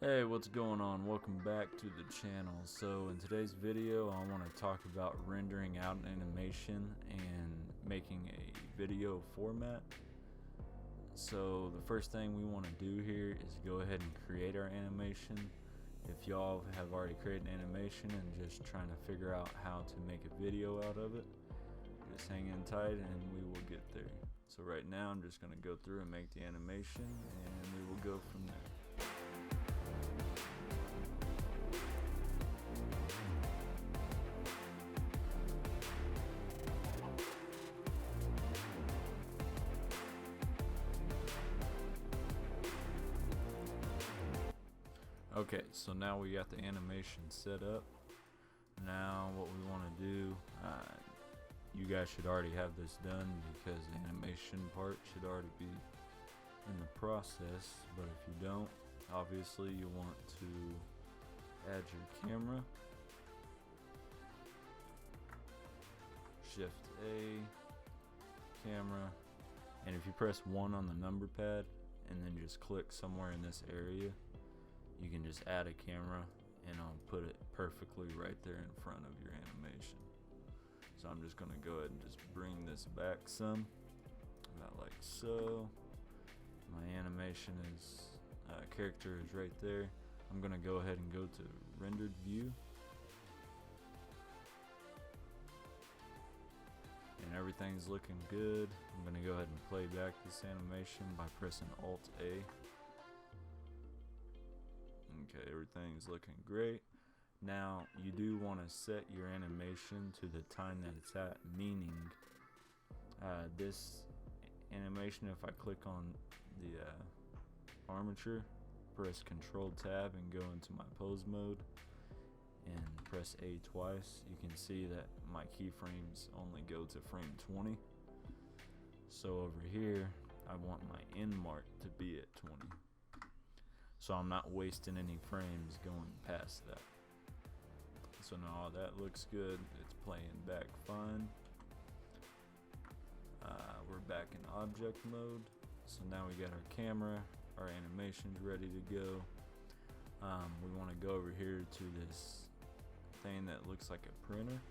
Hey, what's going on? Welcome back to the channel. So in today's video I want to talk about rendering out an animation and making a video format. So the first thing we want to do here is go ahead and create our animation. If y'all have already created an animation and just trying to figure out how to make a video out of it, just hang in tight and we will get there. So right now I'm just going to go through and make the animation and we will go from there. Okay, so now we got the animation set up. Now what we want to do, you guys should already have this done because the animation part should already be in the process, but if you don't, obviously you want to add your camera, Shift A, camera, and if you press 1 on the number pad and then just click somewhere in this area, you can just add a camera and I'll put it perfectly right there in front of your animation. So I'm just going to go ahead and just bring this back some, about like so. My animation is, character is right there. I'm going to go ahead and go to rendered view. And everything's looking good. I'm going to go ahead and play back this animation by pressing Alt A. Okay, everything's looking great. Now you do want to set your animation to the time that it's at, meaning this animation, if I click on the armature, press Control Tab and go into my pose mode and press A twice, you can see that my keyframes only go to frame 20. So over here I want my end mark to be at 20. So I'm not wasting any frames going past that. So now all that looks good. It's playing back fine. We're back in object mode. So now we got our camera, our animation's ready to go. We want to go over here to this thing that looks like a printer.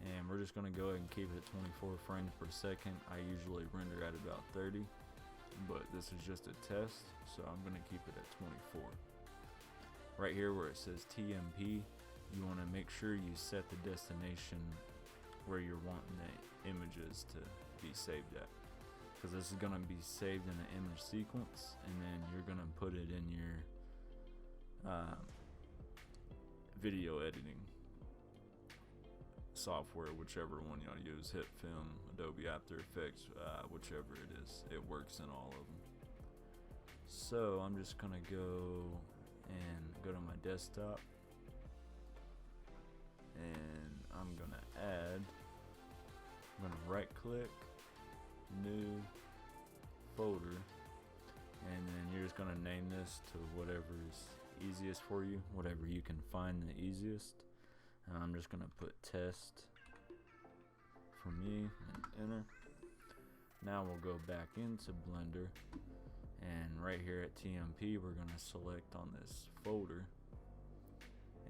And we're just going to go ahead and keep it at 24 frames per second. I usually render at about 30. But this is just a test, so I'm going to keep it at 24. Right here where it says TMP, you want to make sure you set the destination where you're wanting the images to be saved at, because this is going to be saved in an image sequence, and then you're going to put it in your video editing software, whichever one y'all use, HitFilm, Adobe After Effects, whichever it is, it works in all of them. So I'm just gonna go to my desktop and I'm gonna right click, new folder, and then you're just gonna name this to whatever is easiest for you, whatever you can find the easiest. And I'm just gonna put test for me and enter. Now we'll go back into Blender, and right here at TMP we're gonna select on this folder,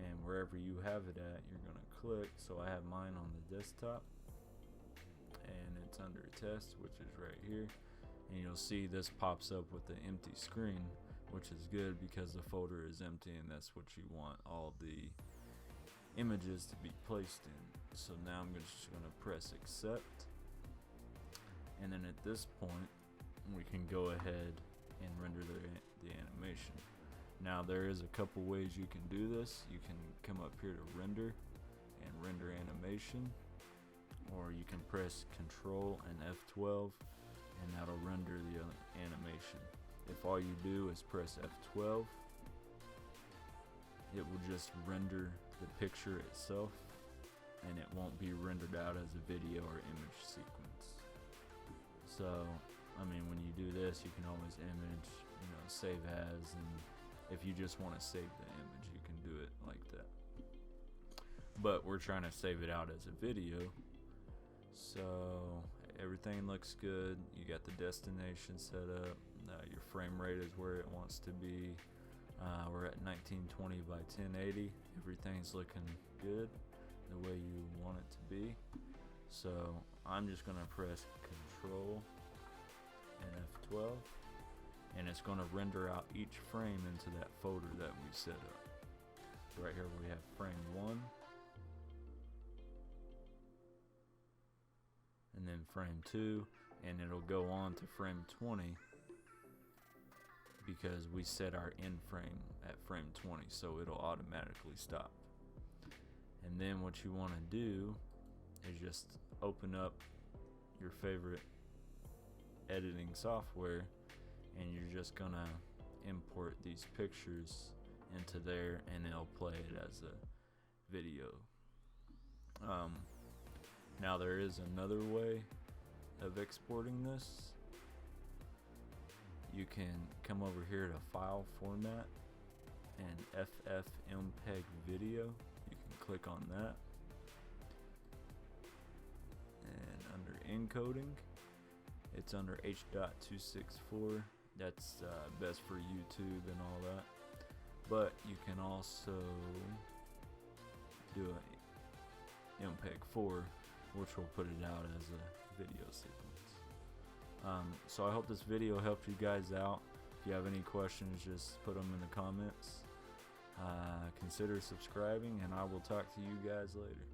and wherever you have it at you're gonna click. So I have mine on the desktop and it's under test, which is right here, and you'll see this pops up with the empty screen, which is good because the folder is empty and that's what you want all the images to be placed in. So now I'm just going to press accept, and then at this point we can go ahead and render the animation. Now there is a couple ways you can do this. You can come up here to render and render animation, or you can press Control and F12 and that'll render the animation. If all you do is press F12, it will just render the picture itself and it won't be rendered out as a video or image sequence. So I mean, when you do this you can always image, save as, and if you just want to save the image you can do it like that, but we're trying to save it out as a video. So everything looks good. You got the destination set up, your frame rate is where it wants to be. We're at 1920 by 1080. Everything's looking good the way you want it to be. So I'm just gonna press Control and F12, and it's gonna render out each frame into that folder that we set up. So right here we have frame 1, and then frame 2, and it'll go on to frame 20 because we set our end frame at frame 20, so it'll automatically stop. And then what you want to do is just open up your favorite editing software, and you're just gonna import these pictures into there, and it'll play it as a video. Now there is another way of exporting this. You can come over here to File Format and FFmpeg Video. You can click on that, and under encoding, it's under H.264. That's best for YouTube and all that. But you can also do a MPEG-4, which will put it out as a video sequence. So I hope this video helped you guys out. If you have any questions, just put them in the comments. Consider subscribing, and I will talk to you guys later.